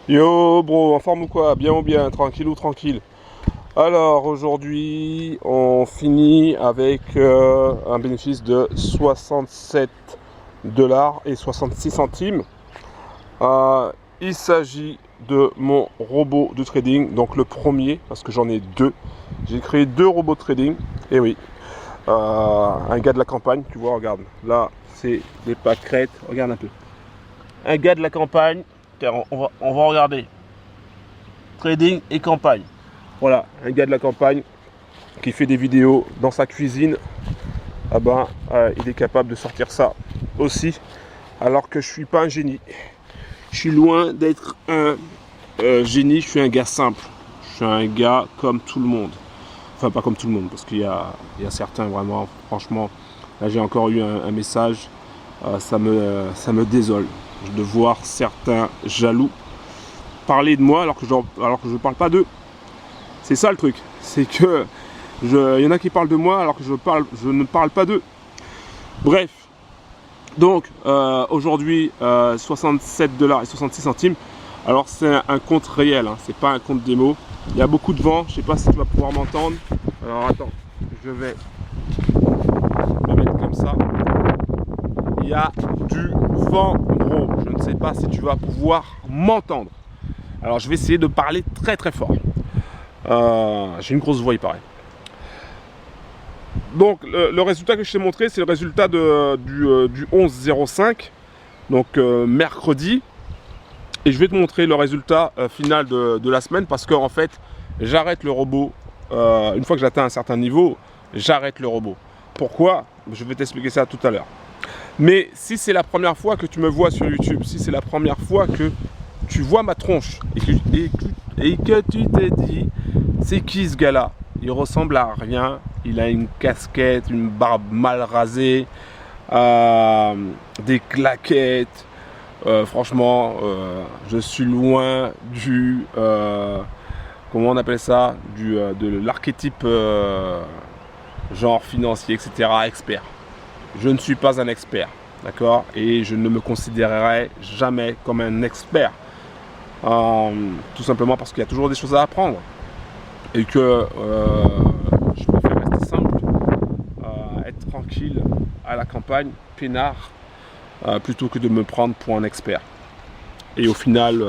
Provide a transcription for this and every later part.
Yo bro, en forme ou quoi? Bien ou bien? Tranquille ou tranquille? Alors aujourd'hui, on finit avec un bénéfice de 67 $ et 66 centimes. Il s'agit de mon robot de trading, donc le premier, parce que j'en ai deux. J'ai créé deux robots de trading, et oui. Un gars de la campagne, tu vois, regarde. Là, c'est des pâquerettes, regarde un peu. Un gars de la campagne, tiens, on va regarder. Trading et campagne. Voilà, un gars de la campagne qui fait des vidéos dans sa cuisine. Ah ben, il est capable de sortir ça aussi, alors que je suis pas un génie. Je suis loin d'être un génie, je suis un gars simple. Je suis un gars comme tout le monde. Enfin, pas comme tout le monde, parce qu'il y a certains vraiment, franchement, là j'ai encore eu un message, ça me désole de voir certains jaloux parler de moi alors que je ne parle pas d'eux. C'est ça le truc, c'est que il y en a qui parlent de moi alors que je ne parle pas d'eux. Bref, donc aujourd'hui 67 $ et 66 centimes. Alors c'est un compte réel, hein, c'est pas un compte démo. Il y a beaucoup de vent, je sais pas si tu vas pouvoir m'entendre. Alors attends, je vais me mettre comme ça. Il y a du vent, gros. Je ne sais pas si tu vas pouvoir m'entendre. Alors je vais essayer de parler très très fort. J'ai une grosse voix, il paraît. Donc le résultat que je t'ai montré, c'est le résultat du 11-05, donc mercredi. Et je vais te montrer le résultat final de la semaine, parce qu'en fait, j'arrête le robot. Une fois que j'atteins un certain niveau, j'arrête le robot. Pourquoi? Je vais t'expliquer ça tout à l'heure. Mais si c'est la première fois que tu me vois sur YouTube, si c'est la première fois que tu vois ma tronche et que tu te dis, c'est qui ce gars-là? Il ressemble à rien, il a une casquette, une barbe mal rasée, des claquettes. Franchement, je suis loin du, comment on appelle ça, de l'archétype genre financier, etc., expert. Je ne suis pas un expert, d'accord? Et je ne me considérerai jamais comme un expert. Tout simplement parce qu'il y a toujours des choses à apprendre. Et que je préfère rester simple, être tranquille à la campagne, peinard, plutôt que de me prendre pour un expert. Et au final,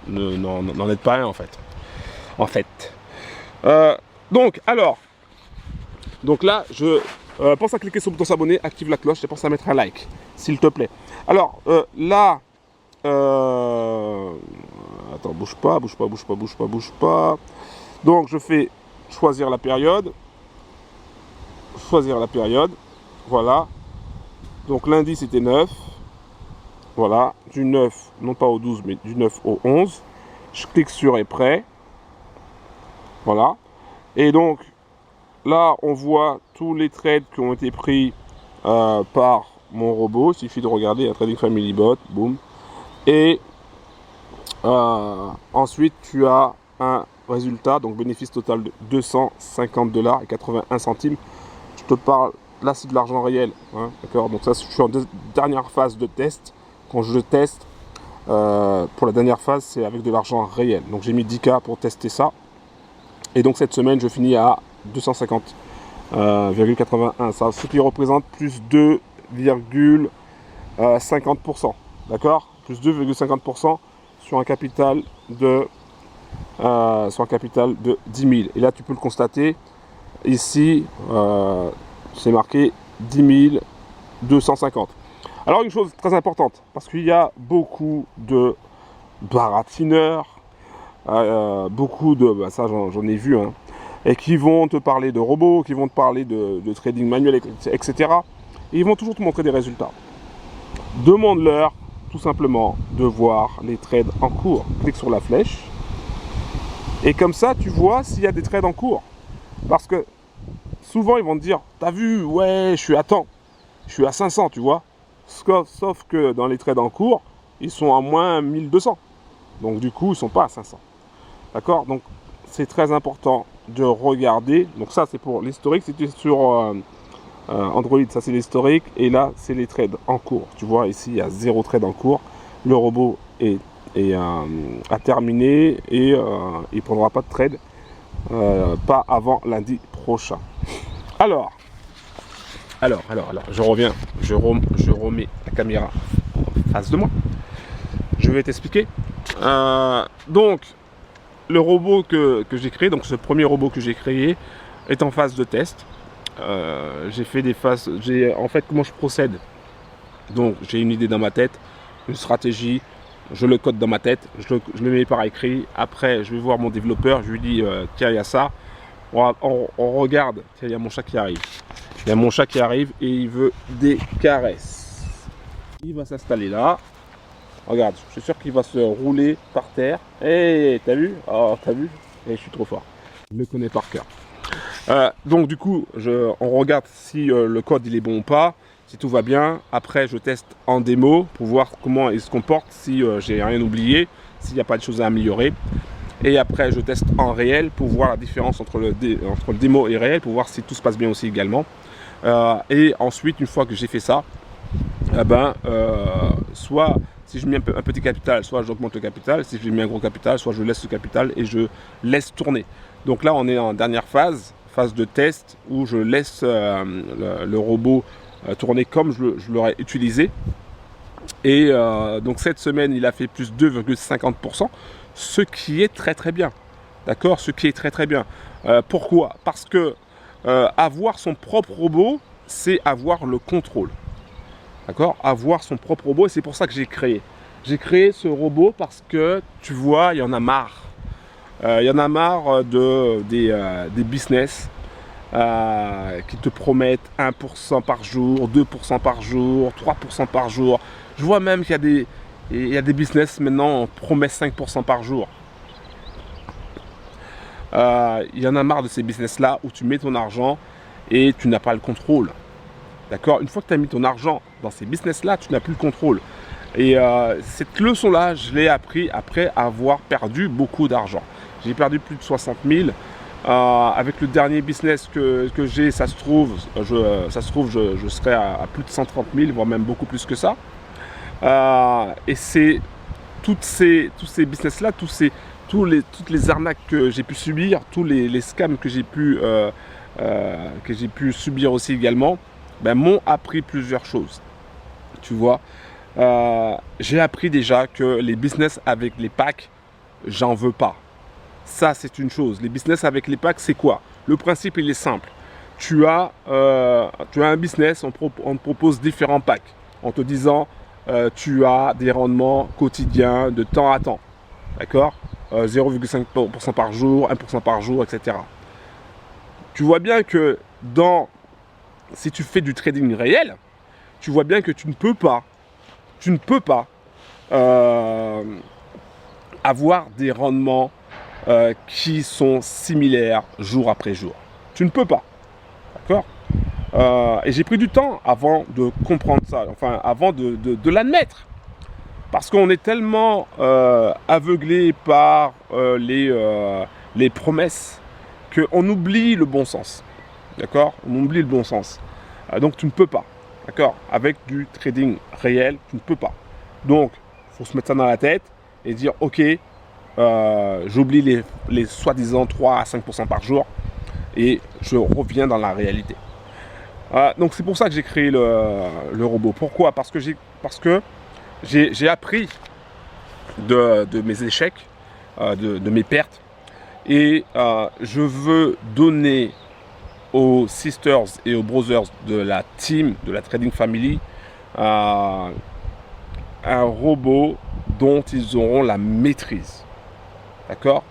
n'en êtes pas un en fait. Donc là, je pense à cliquer sur le bouton s'abonner, active la cloche et pense à mettre un like, s'il te plaît. Alors là, attends, bouge pas. Donc je fais choisir la période. Voilà. Donc lundi c'était 9. Voilà. Du 9, non pas au 12, mais du 9 au 11. Je clique sur est prêt. Voilà. Et donc là on voit tous les trades qui ont été pris par mon robot. Il suffit de regarder un Trading Family Bot. Boum. Et ensuite tu as un résultat, donc bénéfice total de 250 $ et 81 centimes. Je te parle, là c'est de l'argent réel, hein, d'accord? Donc ça, je suis en dernière phase de test. Quand je teste, pour la dernière phase, c'est avec de l'argent réel. Donc j'ai mis 10K pour tester ça. Et donc cette semaine, je finis à 250,81. Ça, ce qui représente plus 2,50%. D'accord? Plus 2,50% sur un capital de 10 000. Et là, tu peux le constater. Ici, c'est marqué 10 250. Alors, une chose très importante, parce qu'il y a beaucoup de baratineurs, beaucoup de, ça j'en ai vu, hein, et qui vont te parler de robots, qui vont te parler de trading manuel, etc. Et ils vont toujours te montrer des résultats. Demande-leur tout simplement de voir les trades en cours. Clique sur la flèche. Et comme ça, tu vois s'il y a des trades en cours. Parce que souvent, ils vont te dire, t'as vu, ouais, je suis à temps. Je suis à 500, tu vois. Sauf que dans les trades en cours, ils sont à moins 1200. Donc du coup, ils ne sont pas à 500. D'accord? Donc, c'est très important de regarder. Donc ça, c'est pour l'historique. Si tu es sur Android, ça c'est l'historique. Et là, c'est les trades en cours. Tu vois, ici, il y a 0 trade en cours. Le robot est à terminer et il ne prendra pas de trade, pas avant lundi prochain. Alors, je reviens, je remets la caméra en face de moi. Je vais t'expliquer. Donc, le robot que j'ai créé, donc ce premier robot que j'ai créé, est en phase de test. J'ai fait des phases. En fait, comment je procède? Donc, j'ai une idée dans ma tête, une stratégie. Je le code dans ma tête, je le mets par écrit. Après, je vais voir mon développeur. Je lui dis tiens, il y a ça. On regarde. Tiens, il y a mon chat qui arrive. Il y a mon chat qui arrive et il veut des caresses. Il va s'installer là. Regarde, je suis sûr qu'il va se rouler par terre. Hé, t'as vu? Oh, t'as vu? Et je suis trop fort. Je le connais par cœur. Donc du coup, on regarde si le code il est bon ou pas, si tout va bien. Après, je teste en démo pour voir comment il se comporte, si j'ai rien oublié, s'il n'y a pas de choses à améliorer. Et après, je teste en réel pour voir la différence entre le démo et réel, pour voir si tout se passe bien aussi également. Et ensuite, une fois que j'ai fait ça, soit si je mets un petit capital, soit j'augmente le capital. Si je mets un gros capital, soit je laisse le capital et je laisse tourner. Donc là, on est en dernière phase de test où je laisse le robot tourner comme je l'aurais utilisé. Et donc cette semaine, il a fait plus 2,50%, ce qui est très très bien. D'accord? Ce qui est très très bien. Pourquoi? Parce que avoir son propre robot, c'est avoir le contrôle. D'accord? Avoir son propre robot, et c'est pour ça que j'ai créé. J'ai créé ce robot parce que, tu vois, il y en a marre. Il y en a marre des business qui te promettent 1% par jour, 2% par jour, 3% par jour. Je vois même qu'il y a des business maintenant, on promet 5% par jour. Il y en a marre de ces business-là où tu mets ton argent et tu n'as pas le contrôle. D'accord? Une fois que tu as mis ton argent dans ces business-là, tu n'as plus le contrôle. Et cette leçon-là, je l'ai appris après avoir perdu beaucoup d'argent. J'ai perdu plus de 60 000. Avec le dernier business que j'ai, ça se trouve, je serai à plus de 130 000, voire même beaucoup plus que ça. Et c'est toutes ces business-là, toutes les arnaques que j'ai pu subir, tous les scams que j'ai pu subir aussi également, m'ont appris plusieurs choses. Tu vois, j'ai appris déjà que les business avec les packs, j'en veux pas. Ça, c'est une chose. Les business avec les packs, c'est quoi? Le principe, il est simple. Tu as un business, on te propose différents packs en te disant tu as des rendements quotidiens de temps à temps. D'accord? 0,5% par jour, 1% par jour, etc. Tu vois bien que si tu fais du trading réel, tu vois bien que tu ne peux pas avoir des rendements qui sont similaires jour après jour. Tu ne peux pas. D'accord? Et j'ai pris du temps avant de comprendre ça, enfin avant de l'admettre. Parce qu'on est tellement aveuglé par les promesses qu'on oublie le bon sens. D'accord? On oublie le bon sens. Donc tu ne peux pas. D'accord? Avec du trading réel, tu ne peux pas. Donc, il faut se mettre ça dans la tête et dire ok, j'oublie les soi-disant 3 à 5% par jour et je reviens dans la réalité. Donc c'est pour ça que j'ai créé le robot. Pourquoi? Parce que j'ai appris de mes échecs, de mes pertes, et je veux donner aux sisters et aux brothers de la team, de la Trading Family, un robot dont ils auront la maîtrise. D'accord?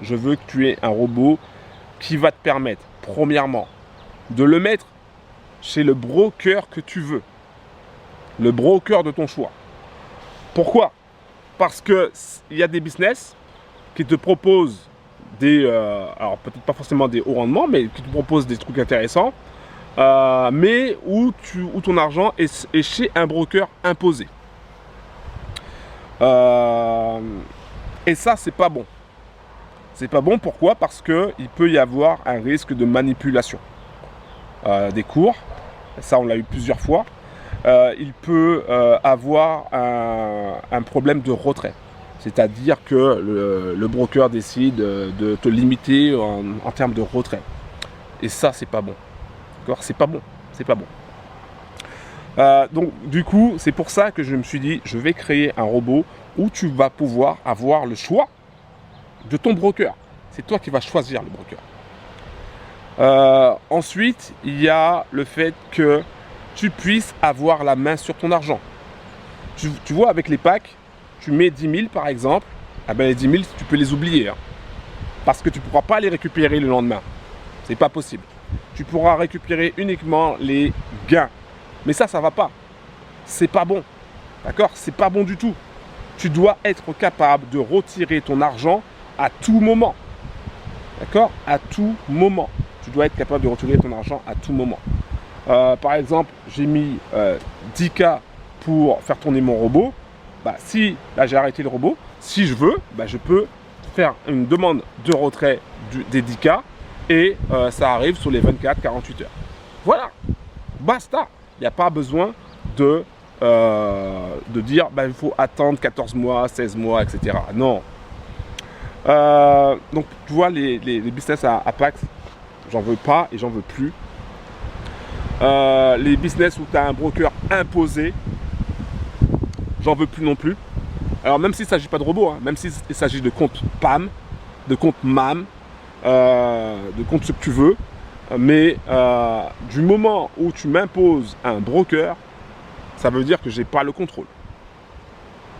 Je veux que tu aies un robot qui va te permettre, premièrement, de le mettre chez le broker que tu veux. Le broker de ton choix. Pourquoi? Parce qu'il y a des business qui te proposent alors peut-être pas forcément des hauts rendements, mais qui te proposent des trucs intéressants, mais où ton argent est chez un broker imposé. Et ça, c'est pas bon. C'est pas bon, pourquoi? Parce qu'il peut y avoir un risque de manipulation des cours. Ça, on l'a eu plusieurs fois. Il peut avoir un problème de retrait. C'est-à-dire que le broker décide de te limiter en termes de retrait. Et ça, c'est pas bon. D'accord? C'est pas bon. C'est pas bon. Donc, du coup, c'est pour ça que je me suis dit, je vais créer un robot où tu vas pouvoir avoir le choix de ton broker. C'est toi qui vas choisir le broker. Ensuite, il y a le fait que tu puisses avoir la main sur ton argent. Tu vois, avec les packs, tu mets 10 000 par exemple, eh ben les 10 000, tu peux les oublier. Hein, parce que tu ne pourras pas les récupérer le lendemain. C'est pas possible. Tu pourras récupérer uniquement les gains. Mais ça va pas. C'est pas bon. D'accord? C'est pas bon du tout. Tu dois être capable de retirer ton argent à tout moment. D'accord? À tout moment. Tu dois être capable de retirer ton argent à tout moment. Par exemple, j'ai mis 10K pour faire tourner mon robot. Bah, si là j'ai arrêté le robot, si je veux, bah, je peux faire une demande de retrait des 10K et ça arrive sur les 24-48 heures. Voilà, basta. Il n'y a pas besoin de dire bah, il faut attendre 14 mois, 16 mois, etc. Non. Donc tu vois les business à Pax, j'en veux pas et j'en veux plus. Les business où tu as un broker imposé, j'en veux plus non plus. Alors même s'il ne s'agit pas de robots, hein, même s'il s'agit de compte PAM, de compte MAM, de compte ce que tu veux, mais du moment où tu m'imposes un broker, ça veut dire que j'ai pas le contrôle.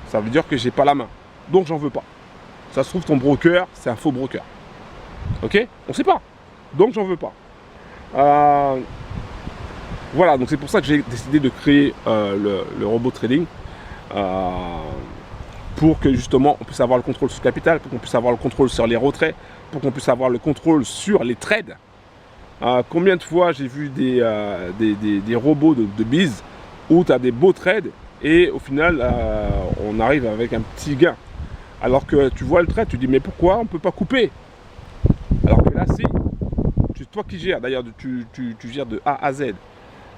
Ça veut dire que j'ai pas la main. Donc j'en veux pas. Ça se trouve ton broker, c'est un faux broker. Ok? On sait pas. Donc j'en veux pas. Voilà, donc c'est pour ça que j'ai décidé de créer le robot trading. Pour que justement on puisse avoir le contrôle sur le capital, pour qu'on puisse avoir le contrôle sur les retraits, pour qu'on puisse avoir le contrôle sur les trades. Combien de fois j'ai vu des robots de bise où tu as des beaux trades et au final on arrive avec un petit gain. Alors que tu vois le trade, tu dis mais pourquoi on ne peut pas couper? Alors que là si, c'est toi qui gères, d'ailleurs tu gères de A à Z.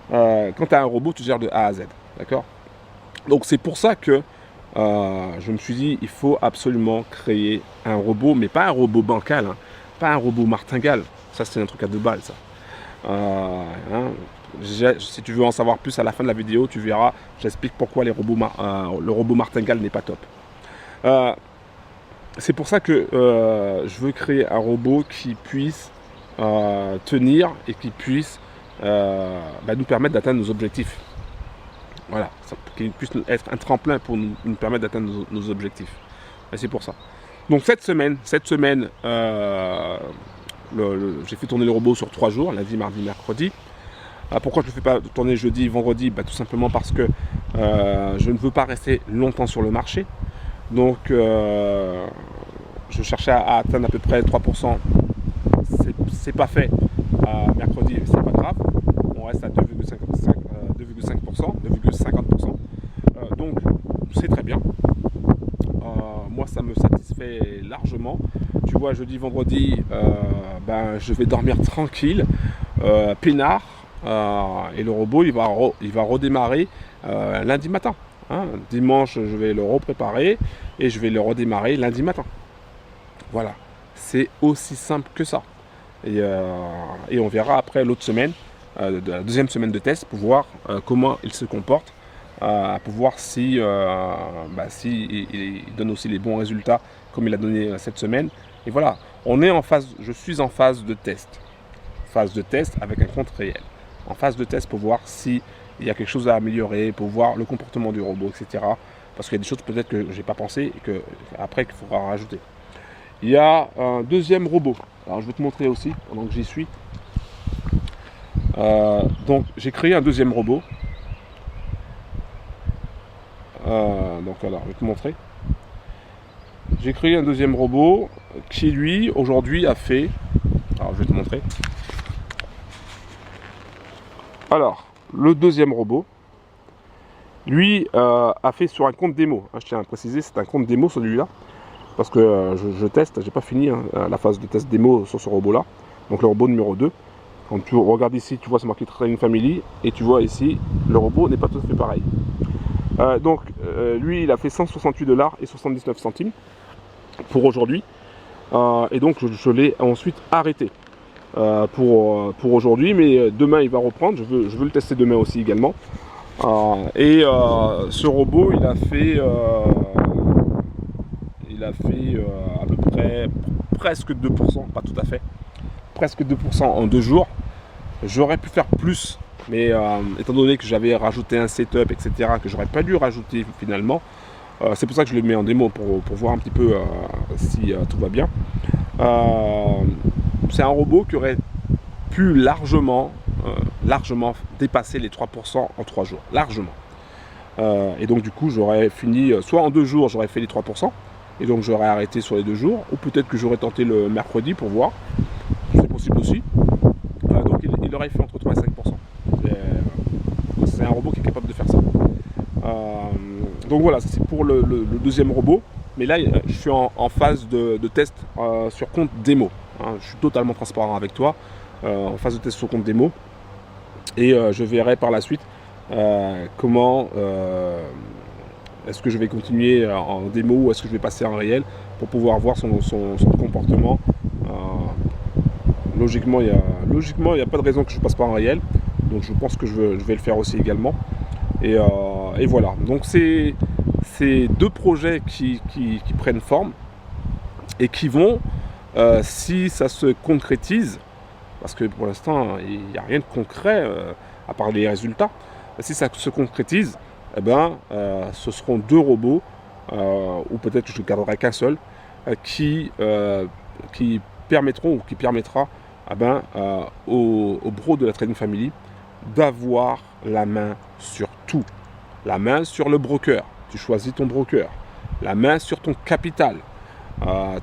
Quand tu as un robot, tu gères de A à Z. D'accord? Donc c'est pour ça que je me suis dit, il faut absolument créer un robot, mais pas un robot bancal, hein, pas un robot martingale. Ça, c'est un truc à 2 balles, ça. Si tu veux en savoir plus à la fin de la vidéo, tu verras, j'explique pourquoi le robot martingale n'est pas top. C'est pour ça que je veux créer un robot qui puisse tenir et qui puisse nous permettre d'atteindre nos objectifs. Voilà, qui puisse être un tremplin pour nous permettre d'atteindre nos objectifs. Et c'est pour ça. Donc cette semaine, j'ai fait tourner le robot sur 3 jours, lundi, mardi, mercredi. Pourquoi je ne le fais pas tourner jeudi, vendredi? Tout simplement parce que je ne veux pas rester longtemps sur le marché. Donc je cherchais à atteindre à peu près 3%. C'est pas fait. Mercredi, c'est pas grave. On reste à 2,50%. Donc c'est très bien. Moi ça me satisfait largement. Tu vois, jeudi, vendredi, je vais dormir tranquille, peinard, et le robot il va redémarrer lundi matin. Hein. Dimanche je vais le repréparer et je vais le redémarrer lundi matin. Voilà, c'est aussi simple que ça. Et on verra après l'autre semaine, la deuxième semaine de test, pour voir comment il se comporte, pour voir si il donne aussi les bons résultats comme il a donné cette semaine. Et voilà, je suis en phase de test. Phase de test avec un compte réel. En phase de test pour voir s'il y a quelque chose à améliorer, pour voir le comportement du robot, etc. Parce qu'il y a des choses peut-être que je n'ai pas pensé et qu'après qu'il faudra rajouter. Il y a un deuxième robot. Alors je vais te montrer aussi pendant que j'y suis. Donc j'ai créé un deuxième robot. Donc alors je vais te montrer. J'ai créé un deuxième robot qui lui aujourd'hui a fait. Alors je vais te montrer. Alors le deuxième robot, lui a fait sur un compte démo. Je tiens à préciser, c'est un compte démo celui-là. Parce que je teste, j'ai pas fini la phase de test démo sur ce robot là. Donc le robot numéro 2. Quand tu regardes ici, tu vois c'est marqué Trading Family. Et tu vois ici, le robot n'est pas tout à fait pareil. Lui, il a fait 168 $ et 79 centimes pour aujourd'hui. Et donc, je l'ai ensuite arrêté pour aujourd'hui. Mais demain, il va reprendre. Je veux le tester demain aussi également. Ce robot, il a fait à peu près presque 2%, pas tout à fait, presque 2% en 2 jours. J'aurais pu faire plus, mais étant donné que j'avais rajouté un setup, etc., que j'aurais pas dû rajouter finalement, c'est pour ça que je le mets en démo pour voir un petit peu si tout va bien. C'est un robot qui aurait pu largement dépasser les 3% en 3 jours, largement. Et donc du coup j'aurais fini, soit en 2 jours j'aurais fait les 3%, et donc j'aurais arrêté sur les 2 jours, ou peut-être que j'aurais tenté le mercredi pour voir, c'est possible aussi. Donc il aurait fait entre 3 et 5%. C'est un robot qui est capable de faire ça. Donc voilà, c'est pour le deuxième robot, mais là je suis en phase de test sur compte démo. Je suis totalement transparent avec toi, en phase de test sur compte démo, et je verrai par la suite comment est-ce que je vais continuer en démo ou est-ce que je vais passer en réel pour pouvoir voir son comportement. Logiquement, il n'y a pas de raison que je ne passe pas en réel, donc je pense que je vais le faire aussi également. Et voilà, donc c'est 2 projets qui prennent forme et qui vont, si ça se concrétise, parce que pour l'instant il n'y a rien de concret à part les résultats, si ça se concrétise, eh ben, ce seront 2 robots, ou peut-être que je ne garderai qu'un seul, qui permettront ou qui permettra au bro de la Trading Family d'avoir la main sur tout. La main sur le broker, tu choisis ton broker. La main sur ton capital,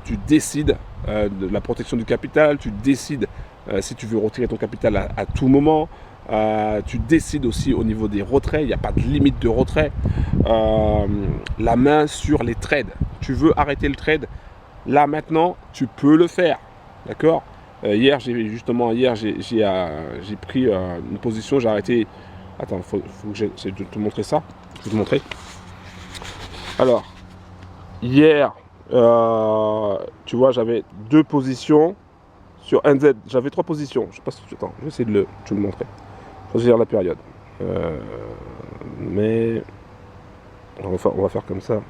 tu décides de la protection du capital, tu décides si tu veux retirer ton capital à tout moment. Tu décides aussi au niveau des retraits, il n'y a pas de limite de retrait. La main sur les trades, tu veux arrêter le trade, là maintenant tu peux le faire, d'accord. Hier j'ai pris une position, j'ai arrêté. Attends, faut que j'essaie de te montrer ça. Je vais te montrer. Alors, hier, tu vois, j'avais 2 positions sur NZ. J'avais 3 positions. Je sais pas si tu attends. Je vais essayer de te le montrer. Choisir la période. Mais on va faire comme ça.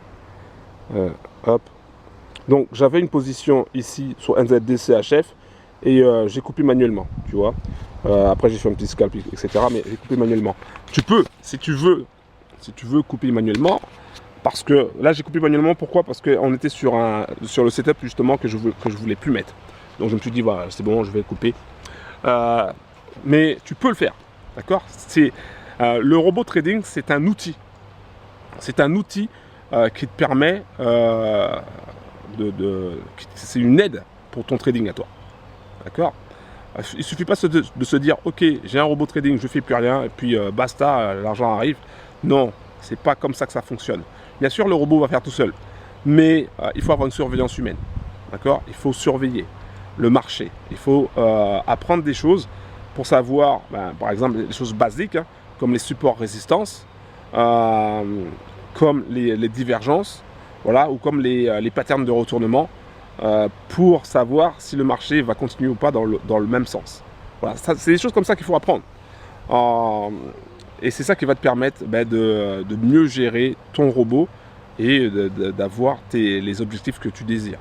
Hop. Donc, j'avais une position ici sur NZDCHF et j'ai coupé manuellement, tu vois. Après, j'ai fait un petit scalp, etc. Mais j'ai coupé manuellement. Tu peux, si tu veux couper manuellement, parce que là, j'ai coupé manuellement. Pourquoi? Parce qu'on était sur le setup justement que je voulais plus mettre. Donc, je me suis dit, voilà, c'est bon, je vais couper. Mais tu peux le faire, d'accord? Le robot trading, c'est un outil. C'est un outil qui te permet c'est une aide pour ton trading à toi, d'accord. Il ne suffit pas de se dire ok, j'ai un robot trading, je ne fais plus rien et puis basta, l'argent arrive. Non, c'est pas comme ça que ça fonctionne. Bien sûr, le robot va faire tout seul, mais il faut avoir une surveillance humaine, d'accord. Il faut surveiller le marché, il faut apprendre des choses pour savoir, par exemple, des choses basiques, hein, comme les supports résistance, comme les divergences, voilà, ou comme les patterns de retournement, pour savoir si le marché va continuer ou pas dans le même sens. Voilà, c'est des choses comme ça qu'il faut apprendre. Et c'est ça qui va te permettre de mieux gérer ton robot et d'avoir les objectifs que tu désires.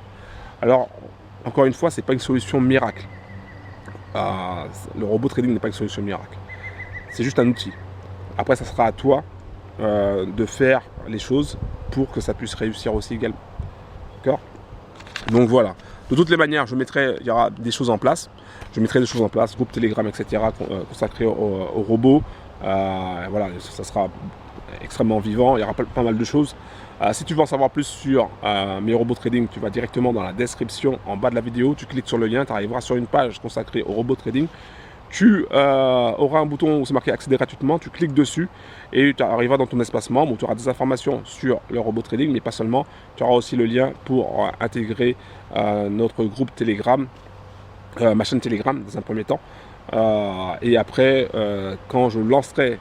Alors, encore une fois, ce n'est pas une solution miracle. Le robot trading n'est pas une solution miracle. C'est juste un outil. Après, ça sera à toi de faire les choses pour que ça puisse réussir aussi également. D'accord? Donc voilà. De toutes les manières, il y aura des choses en place. Je mettrai des choses en place, groupe Telegram, etc. Consacré au robot. Voilà, ça sera extrêmement vivant. Il y aura pas mal de choses. Si tu veux en savoir plus sur mes robots trading, tu vas directement dans la description en bas de la vidéo. Tu cliques sur le lien, tu arriveras sur une page consacrée au robot trading. Tu auras un bouton où c'est marqué accéder gratuitement, tu cliques dessus et tu arriveras dans ton espace membre où tu auras des informations sur le robot trading, mais pas seulement. Tu auras aussi le lien pour intégrer notre groupe Telegram, ma chaîne Telegram dans un premier temps. Et après, quand je lancerai,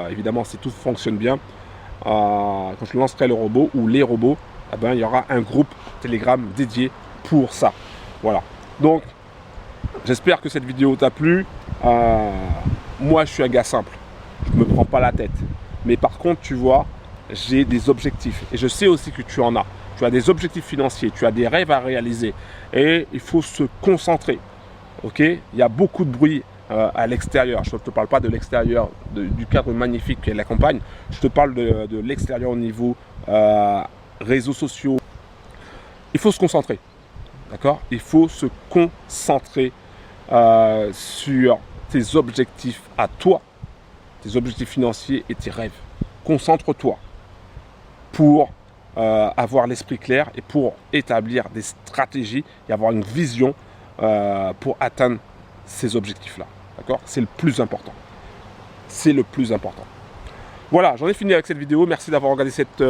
évidemment si tout fonctionne bien, quand je lancerai le robot ou les robots, eh ben, il y aura un groupe Telegram dédié pour ça. Voilà. Donc, j'espère que cette vidéo t'a plu. Moi, je suis un gars simple. Je ne me prends pas la tête. Mais par contre, tu vois, j'ai des objectifs. Et je sais aussi que tu en as. Tu as des objectifs financiers, tu as des rêves à réaliser. Et il faut se concentrer. Ok? Il y a beaucoup de bruit à l'extérieur. Je ne te parle pas de l'extérieur, du cadre magnifique qu'est la campagne. Je te parle de l'extérieur au niveau réseaux sociaux. Il faut se concentrer. D'accord? Il faut se concentrer sur tes objectifs à toi, tes objectifs financiers et tes rêves. Concentre-toi pour avoir l'esprit clair et pour établir des stratégies et avoir une vision pour atteindre ces objectifs-là. D'accord? C'est le plus important. C'est le plus important. Voilà, j'en ai fini avec cette vidéo. Merci d'avoir regardé cette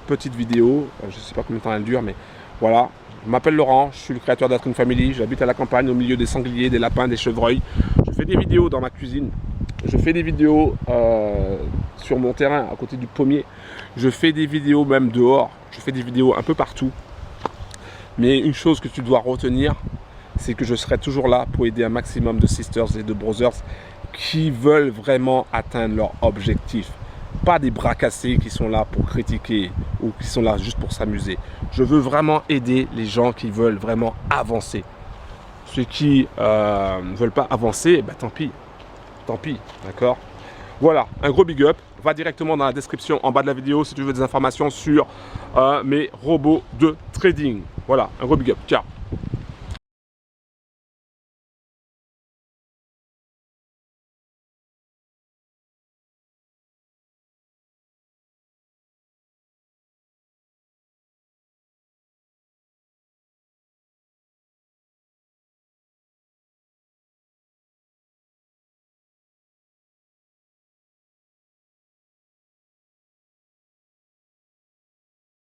petite vidéo. Je ne sais pas combien de temps elle dure, mais voilà. Je m'appelle Laurent, je suis le créateur d'Atrin Family. J'habite à la campagne, au milieu des sangliers, des lapins, des chevreuils. Je fais des vidéos dans ma cuisine. Je fais des vidéos sur mon terrain, à côté du pommier. Je fais des vidéos même dehors. Je fais des vidéos un peu partout. Mais une chose que tu dois retenir, c'est que je serai toujours là pour aider un maximum de sisters et de brothers qui veulent vraiment atteindre leur objectif. Pas des bras cassés qui sont là pour critiquer ou qui sont là juste pour s'amuser. Je veux vraiment aider les gens qui veulent vraiment avancer. Ceux qui ne veulent pas avancer, ben, tant pis. Tant pis, d'accord? Voilà, un gros big up. Va directement dans la description en bas de la vidéo si tu veux des informations sur mes robots de trading. Voilà, un gros big up. Ciao.